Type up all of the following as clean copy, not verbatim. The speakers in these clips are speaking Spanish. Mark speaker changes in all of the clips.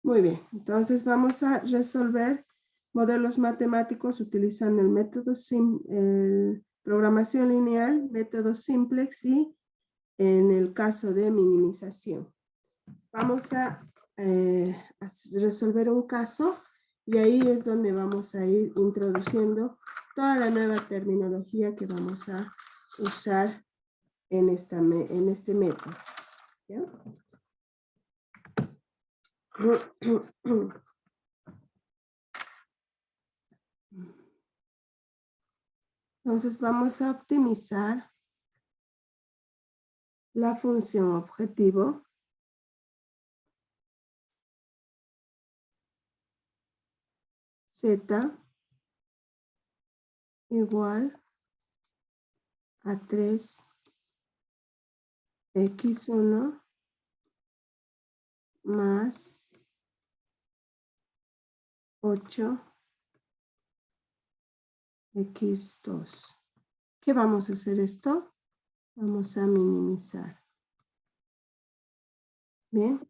Speaker 1: Muy bien, entonces vamos a resolver modelos matemáticos utilizando el método programación lineal, método simplex y en el caso de minimización. Vamos a resolver un caso y ahí es donde vamos a ir introduciendo toda la nueva terminología que vamos a usar en este método. ¿Ya? Entonces vamos a optimizar la función objetivo z igual a 3x1 más 8x2. ¿Qué vamos a hacer esto? Vamos a minimizar. Bien.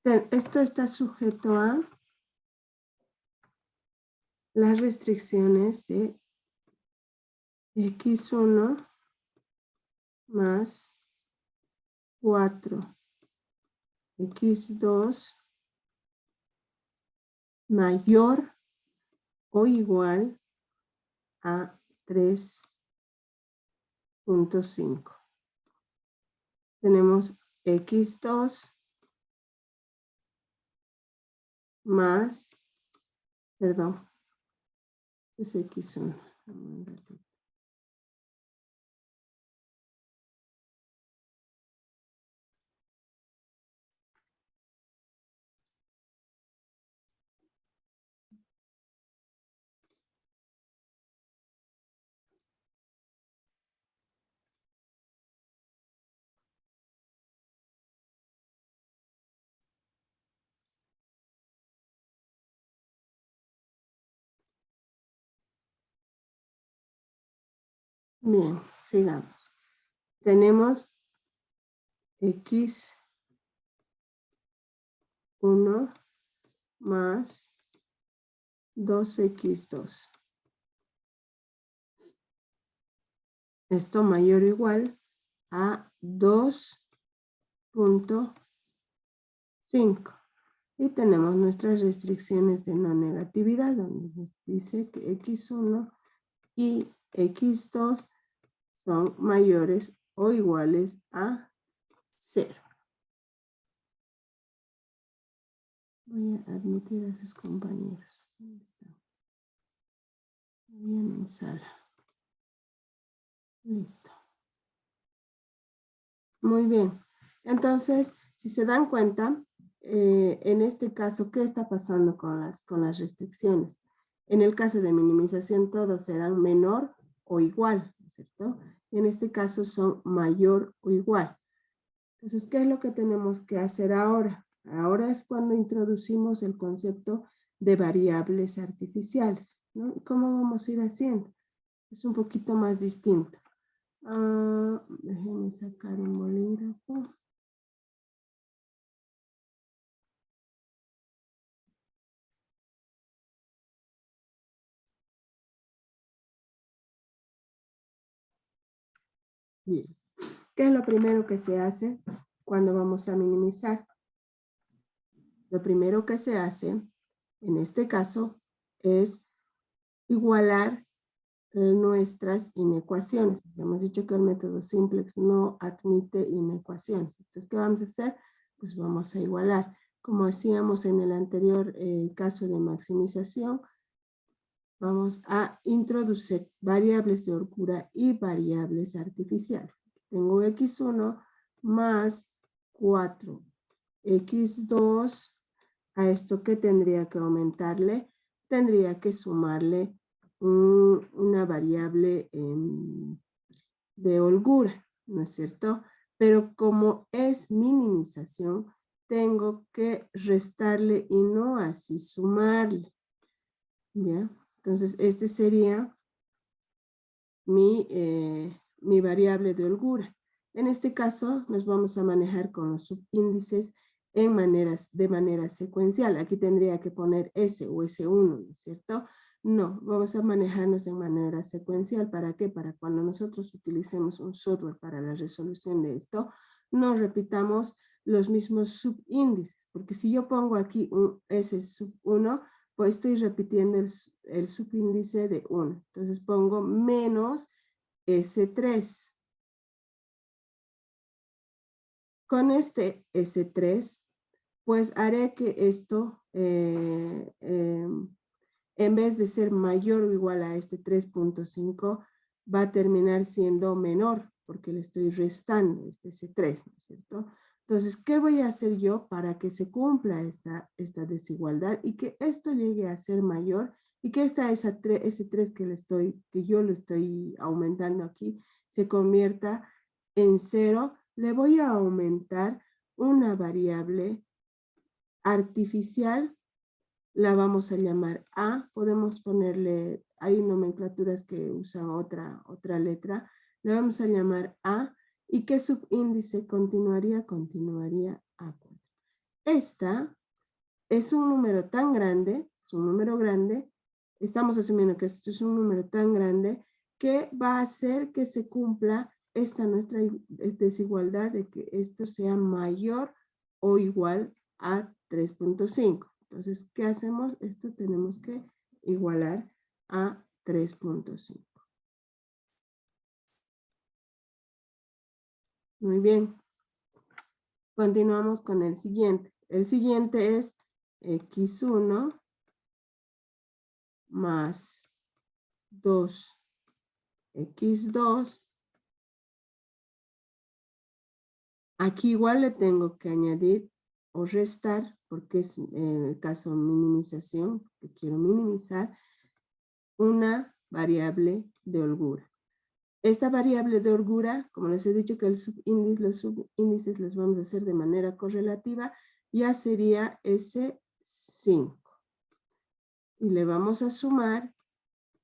Speaker 1: Esto está sujeto a las restricciones de x1 más 4x2 mayor o igual a 3.5. Tenemos x2 más, perdón, es x1. Bien, sigamos. Tenemos x1 más 2x2. Esto mayor o igual a 2.5. Y tenemos nuestras restricciones de no negatividad, donde nos dice que x1 y x2 son mayores o iguales a 0. Voy a admitir a sus compañeros. Bien en sala. Listo. Muy bien. Entonces, si se dan cuenta, en este caso, ¿qué está pasando con las restricciones? En el caso de minimización, todos serán menor o igual, ¿cierto? Y en este caso son mayor o igual. Entonces, ¿qué es lo que tenemos que hacer ahora? Ahora es cuando introducimos el concepto de variables artificiales, ¿no? ¿Cómo vamos a ir haciendo? Es un poquito más distinto. Déjenme sacar un bolígrafo. Bien. ¿Qué es lo primero que se hace cuando vamos a minimizar? Lo primero que se hace, en este caso, es igualar nuestras inecuaciones. Hemos dicho que el método simplex no admite inecuaciones. Entonces, ¿qué vamos a hacer? Pues vamos a igualar. Como hacíamos en el anterior caso de maximización, vamos a introducir variables de holgura y variables artificiales. Tengo x1 más 4x2. A esto que tendría que aumentarle, tendría que sumarle una variable de holgura, ¿no es cierto? Pero como es minimización, tengo que restarle y no así sumarle, ¿ya? Entonces, este sería mi variable de holgura. En este caso, nos vamos a manejar con los subíndices de manera secuencial. Aquí tendría que poner S o S1, ¿no es cierto? No, vamos a manejarnos de manera secuencial. ¿Para qué? Para cuando nosotros utilicemos un software para la resolución de esto, no repitamos los mismos subíndices, porque si yo pongo aquí un S1, pues estoy repitiendo el subíndice de 1. Entonces pongo menos S3. Con este S3, pues haré que esto, en vez de ser mayor o igual a este 3.5, va a terminar siendo menor, porque le estoy restando este S3, ¿no es cierto? Entonces, ¿qué voy a hacer yo para que se cumpla esta desigualdad y que esto llegue a ser mayor y que ese S3 que yo lo estoy aumentando aquí se convierta en 0? Le voy a aumentar una variable artificial, la vamos a llamar A. Podemos ponerle, hay nomenclaturas que usan otra letra. Le vamos a llamar A. ¿Y qué subíndice continuaría? Continuaría A4. Esta es un número tan grande, es un número grande, estamos asumiendo que esto es un número tan grande que va a hacer que se cumpla esta nuestra desigualdad de que esto sea mayor o igual a 3.5. Entonces, ¿qué hacemos? Esto tenemos que igualar a 3.5. Muy bien. Continuamos con el siguiente. El siguiente es x1 más 2x2. Aquí igual le tengo que añadir o restar, porque es el caso de minimización, que quiero minimizar, una variable de holgura. Esta variable de holgura, como les he dicho que los subíndices los vamos a hacer de manera correlativa, ya sería S5. Y le vamos a sumar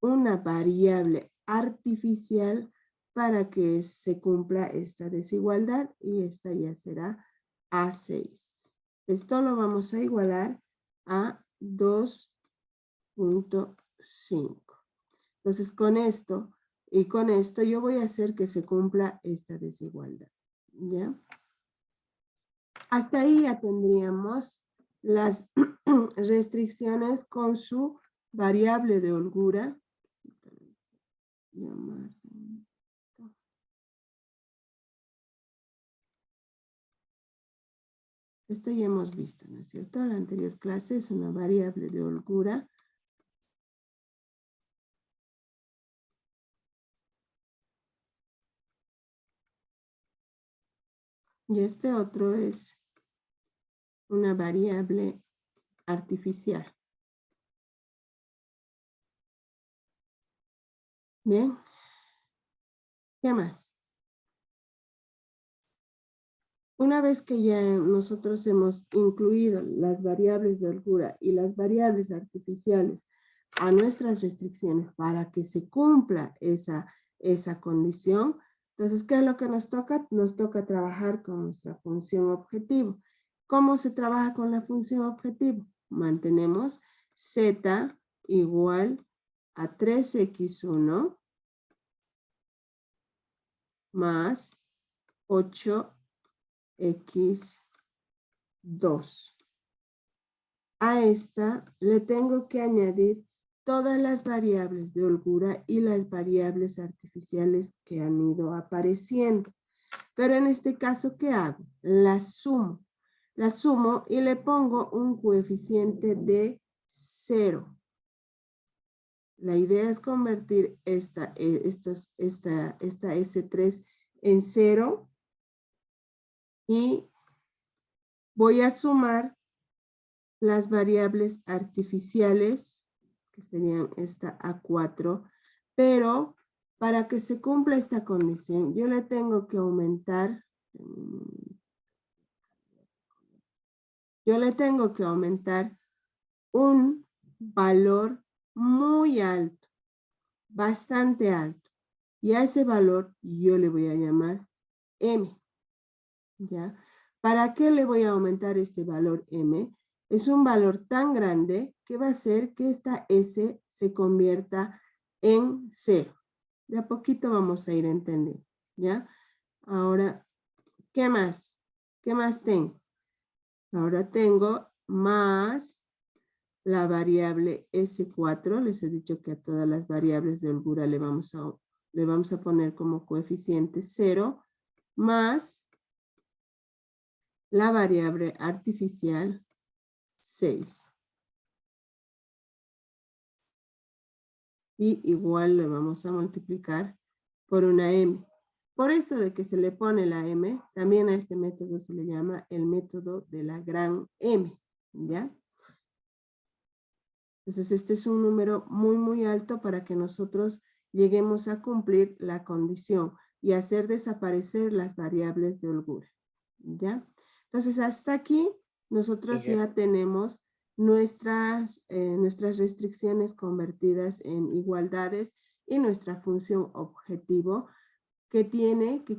Speaker 1: una variable artificial para que se cumpla esta desigualdad y esta ya será A6. Esto lo vamos a igualar a 2.5. Entonces con esto y con esto yo voy a hacer que se cumpla esta desigualdad. ¿Ya? Hasta ahí ya tendríamos las restricciones con su variable de holgura. Esta ya hemos visto, ¿no es cierto? La anterior clase es una variable de holgura. Y este otro es una variable artificial. Bien. ¿Qué más? Una vez que ya nosotros hemos incluido las variables de holgura y las variables artificiales a nuestras restricciones para que se cumpla esa condición, entonces, ¿qué es lo que nos toca? Nos toca trabajar con nuestra función objetivo. ¿Cómo se trabaja con la función objetivo? Mantenemos z igual a 3x1 más 8x2. A esta le tengo que añadir todas las variables de holgura y las variables artificiales que han ido apareciendo. Pero en este caso, ¿qué hago? Las sumo. Las sumo y le pongo un coeficiente de 0. La idea es convertir esta S3 en 0 y voy a sumar las variables artificiales, que serían esta A4, pero para que se cumpla esta condición, yo le tengo que aumentar, un valor muy alto, bastante alto, y a ese valor yo le voy a llamar M, ¿ya? ¿Para qué le voy a aumentar este valor m? Es un valor tan grande que va a hacer que esta s se convierta en 0. De a poquito vamos a ir entendiendo, ¿ya? Ahora, ¿qué más? ¿Qué más tengo? Ahora tengo más la variable S4. Les he dicho que a todas las variables de holgura le vamos a poner como coeficiente 0, más la variable artificial 6. Y igual le vamos a multiplicar por una m. Por esto de que se le pone la m, también a este método se le llama el método de la gran m, ¿ya? Entonces este es un número muy alto para que nosotros lleguemos a cumplir la condición y hacer desaparecer las variables de holgura, ¿ya? Entonces hasta aquí nosotros ya tenemos nuestras restricciones convertidas en igualdades y nuestra función objetivo que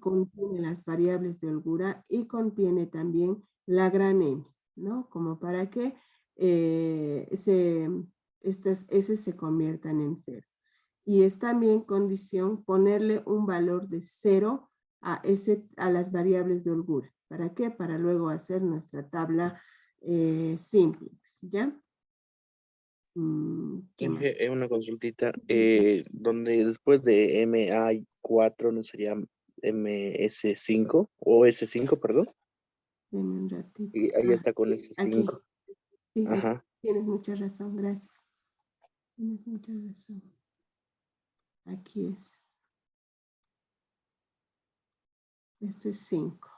Speaker 1: contiene las variables de holgura y contiene también la gran M, ¿no? Como para que estas S se conviertan en 0. Y es también condición ponerle un valor de 0 a las variables de holgura. ¿Para qué? Para luego hacer nuestra tabla simplex, ¿ya? ¿Qué más?
Speaker 2: Una consultita, donde después de MA4 no sería MS5 o S5, perdón.
Speaker 1: Deme un ratito.
Speaker 2: Y ahí está con
Speaker 1: Aquí.
Speaker 2: S5.
Speaker 1: Sí,
Speaker 2: Ajá.
Speaker 1: tienes mucha razón, gracias. Tienes mucha razón. Aquí es. Esto es 5.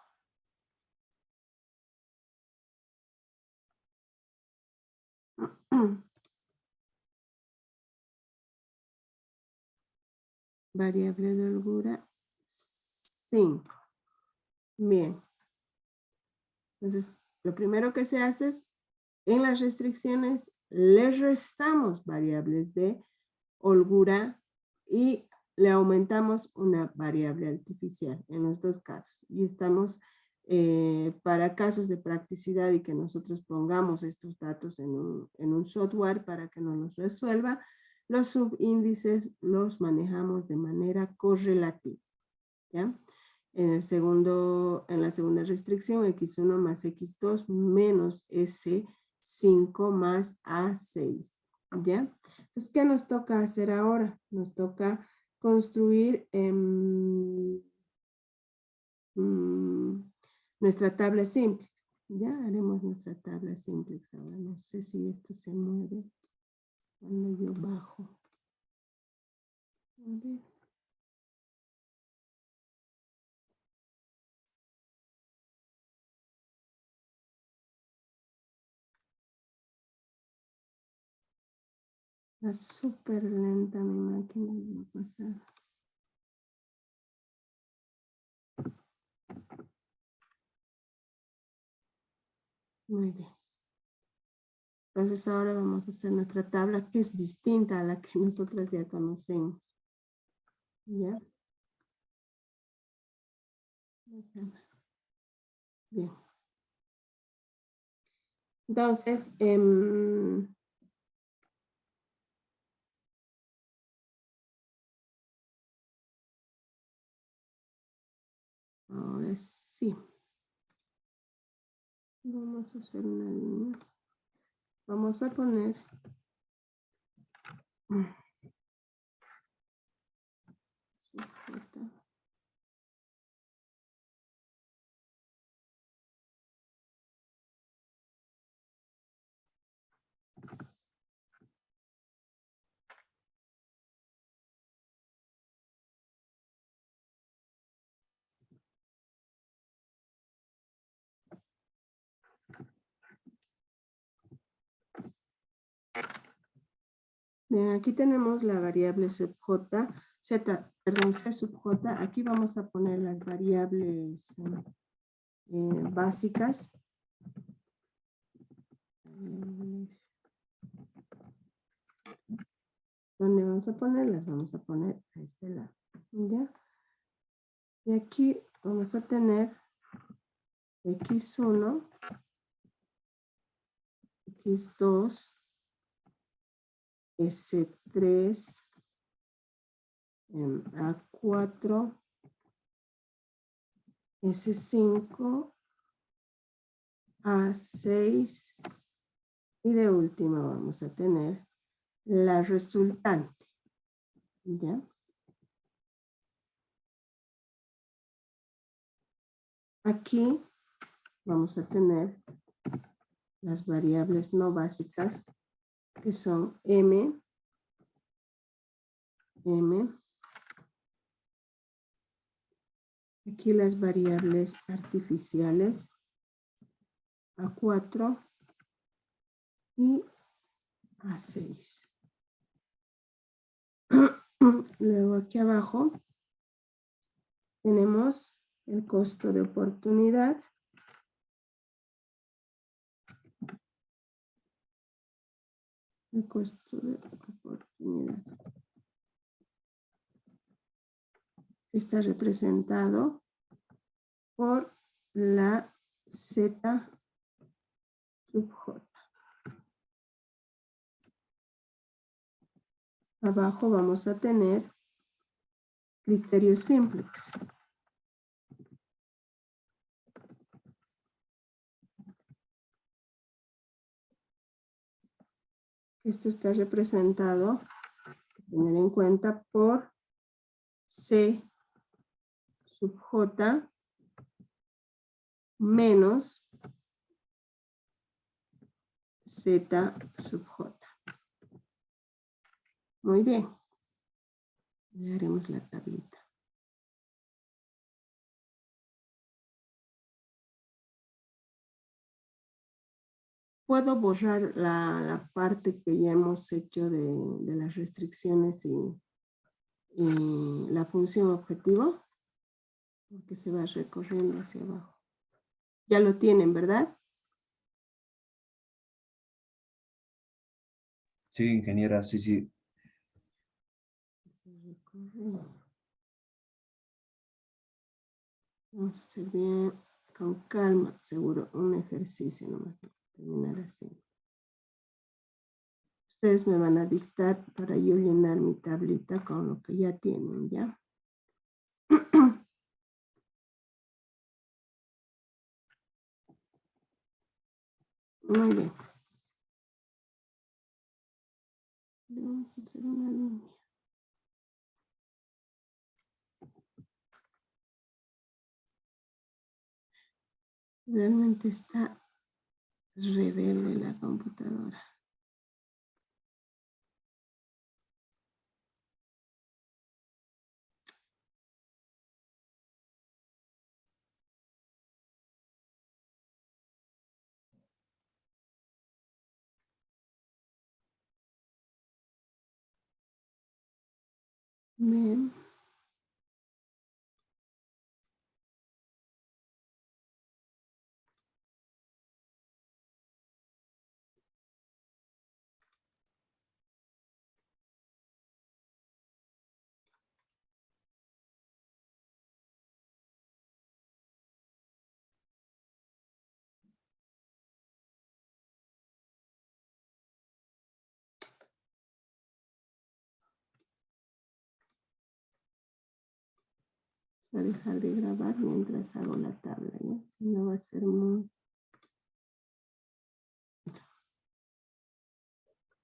Speaker 1: Variable de holgura 5. Bien. Entonces, lo primero que se hace es, en las restricciones, le restamos variables de holgura y le aumentamos una variable artificial en los dos casos. Y estamos, para casos de practicidad y que nosotros pongamos estos datos en un software para que nos los resuelva, los subíndices los manejamos de manera correlativa, ¿ya? En la segunda restricción, x1 más x2 menos s5 más a6, ¿ya? Entonces, ¿qué nos toca hacer ahora? Nos toca construir nuestra tabla simplex. Ya haremos nuestra tabla simplex ahora. No sé si esto se mueve cuando yo bajo. A ver. Está súper lenta mi máquina, no va a pasar. Muy bien. Entonces ahora vamos a hacer nuestra tabla que es distinta a la que nosotros ya conocemos. ¿Ya? Bien. Entonces, ahora sí. Vamos a hacer una línea. Vamos a poner sujeta. Bien, aquí tenemos la variable sub j, c sub j. Aquí vamos a poner las variables básicas. ¿Dónde vamos a ponerlas? Vamos a poner a este lado. ¿Ya? Y aquí vamos a tener X1, X2, S3, A4, S5, A6 y de último vamos a tener la resultante. ¿Ya? Aquí vamos a tener las variables no básicas que son M, M. Aquí las variables artificiales A4 y A6. Luego aquí abajo tenemos el costo de oportunidad. El costo de oportunidad. Está representado por la Z sub J. Abajo vamos a tener criterios simplex. Esto está representado, tener en cuenta, por C sub J menos Z sub J. Muy bien. Le haremos la tablita. Puedo borrar la parte que ya hemos hecho de las restricciones y la función objetivo, porque se va recorriendo hacia abajo. Ya lo tienen, ¿verdad?
Speaker 3: Sí, ingeniera, sí, sí.
Speaker 1: Vamos a hacer bien, con calma, seguro, un ejercicio nomás para terminar así. Ustedes me van a dictar para yo llenar mi tablita con lo que ya tienen, ¿ya? Muy bien. Vamos a hacer una línea. Realmente está rebelde la computadora. Bien. Voy a dejar de grabar mientras hago la tabla, ¿ya? Si no va a ser muy...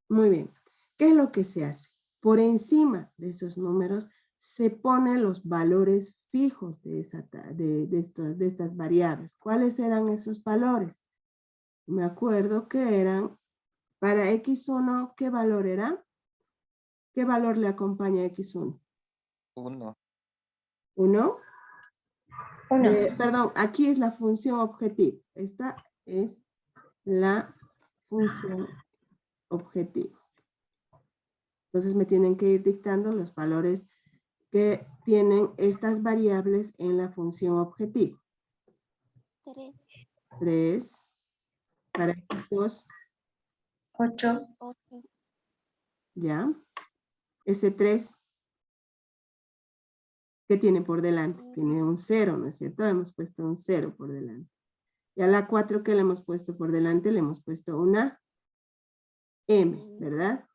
Speaker 1: Muy bien. ¿Qué es lo que se hace? Por encima de esos números se ponen los valores fijos de estas variables. ¿Cuáles eran esos valores? Me acuerdo que eran, para X1, ¿qué valor era? ¿Qué valor le acompaña a X1?
Speaker 4: 1.
Speaker 1: ¿1?
Speaker 5: 1.
Speaker 1: Perdón, aquí es la función objetivo. Esta es la función objetivo. Entonces me tienen que ir dictando los valores que tienen estas variables en la función objetivo.
Speaker 5: 3.
Speaker 1: 3. Para X2.
Speaker 5: 8. 8.
Speaker 1: ¿Ya? S3. ¿Qué tiene por delante? Tiene un 0, ¿no es cierto? Hemos puesto un 0 por delante. Y a la 4 que le hemos puesto por delante, le hemos puesto una M, ¿verdad?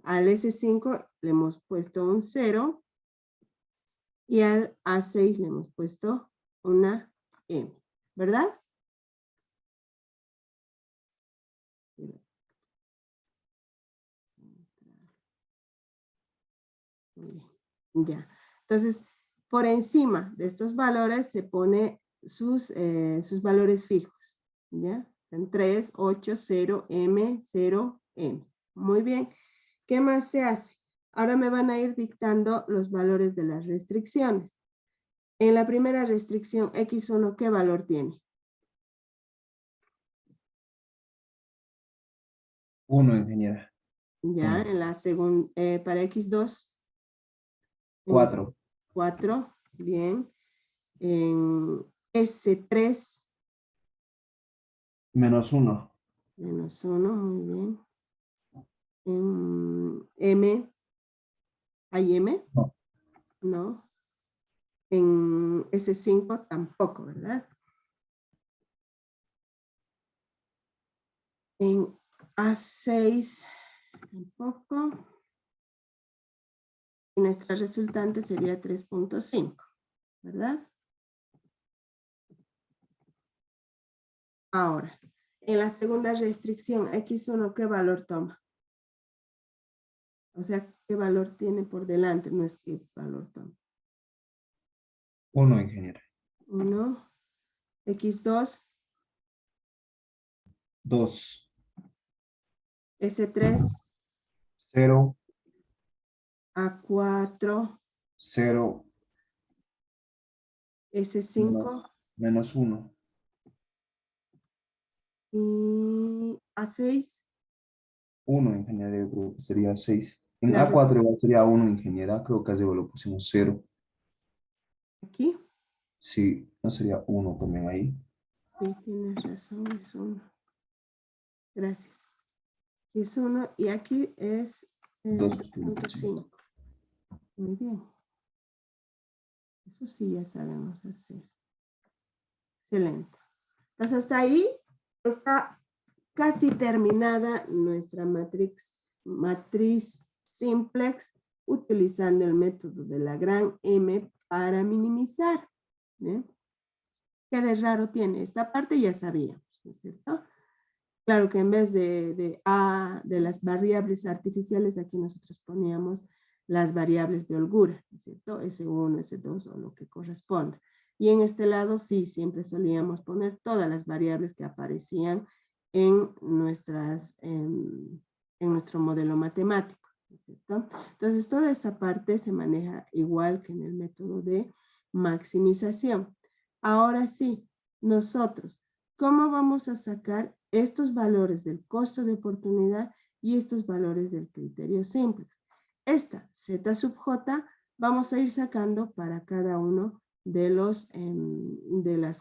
Speaker 1: Al S5 le hemos puesto un 0 y al A6 le hemos puesto una M, ¿verdad? Muy bien, ya. Entonces, por encima de estos valores se pone sus valores fijos, ¿ya? En 3, 8, 0, M, 0, M. Muy bien. ¿Qué más se hace? Ahora me van a ir dictando los valores de las restricciones. En la primera restricción, X1, ¿qué valor tiene?
Speaker 3: 1, ingeniera.
Speaker 1: Ya, en la segunda, para X2.
Speaker 3: 4.
Speaker 1: 4, bien. En S3.
Speaker 3: -1.
Speaker 1: -1, muy bien. En M. ¿Hay M?
Speaker 3: No.
Speaker 1: No. En S5 tampoco, ¿verdad? En A6 tampoco. Y nuestra resultante sería 3.5, ¿verdad? Ahora, en la segunda restricción, X1, ¿qué valor toma? O sea, ¿qué valor tiene por delante? No es qué valor toma.
Speaker 3: 1, ingeniera.
Speaker 1: 1. X2.
Speaker 3: 2.
Speaker 1: S3.
Speaker 3: 0.
Speaker 1: A4.
Speaker 3: 0.
Speaker 1: S5.
Speaker 3: -1.
Speaker 1: Y A6.
Speaker 3: 1, ingeniera. Yo creo que sería 6. En
Speaker 1: La res-
Speaker 3: A4 igual sería 1, ingeniera. Creo que así lo pusimos 0.
Speaker 1: Aquí.
Speaker 3: Sí, no sería 1 también ahí.
Speaker 1: Sí, tienes razón, es 1. Gracias. Aquí es 1 y aquí es
Speaker 3: 2.5.
Speaker 1: 3.5. Muy bien. Eso sí ya sabemos hacer. Excelente. Entonces hasta ahí está casi terminada nuestra matriz simplex utilizando el método de la gran M para minimizar. ¿Bien? ¿Qué de raro tiene? Esta parte ya sabíamos, ¿no es cierto? Claro que en vez de las variables artificiales, aquí nosotros poníamos las variables de holgura, ¿no es cierto? S1, S2 o lo que corresponda. Y en este lado sí, siempre solíamos poner todas las variables que aparecían en nuestro modelo matemático, ¿no es cierto? Entonces toda esta parte se maneja igual que en el método de maximización. Ahora sí, nosotros, ¿cómo vamos a sacar estos valores del costo de oportunidad y estos valores del criterio simplex? Esta Z sub J vamos a ir sacando para cada uno de las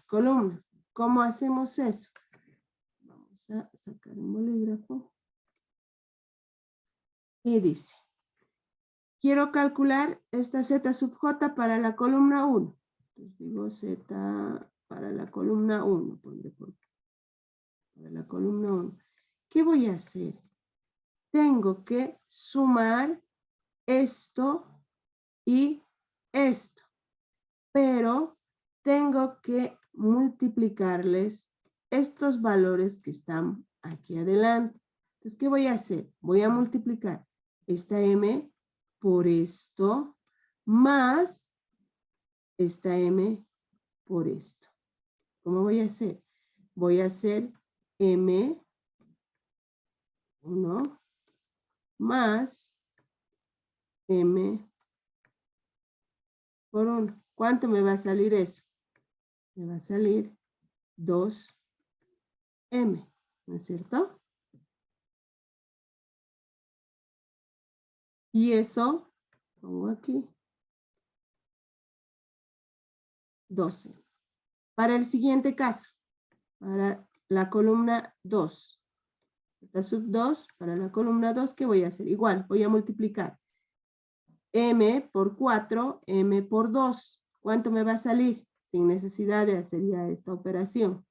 Speaker 1: columnas. ¿Cómo hacemos eso? Vamos a sacar un bolígrafo. Y dice, quiero calcular esta Z sub J para la columna 1. Entonces digo Z para la columna 1. Para la columna 1. ¿Qué voy a hacer? Tengo que sumar esto y esto, pero tengo que multiplicarles estos valores que están aquí adelante. Entonces, ¿qué voy a hacer? Voy a multiplicar esta M por esto más esta M por esto. ¿Cómo voy a hacer? Voy a hacer M1 más M por 1. ¿Cuánto me va a salir eso? Me va a salir 2M, ¿no es cierto? Y eso, pongo aquí, 12. Para el siguiente caso, para la columna 2, Z sub 2, para la columna 2, ¿qué voy a hacer? Igual, voy a multiplicar M por 4, M por 2. ¿Cuánto me va a salir? Sin necesidad de hacer ya esta operación.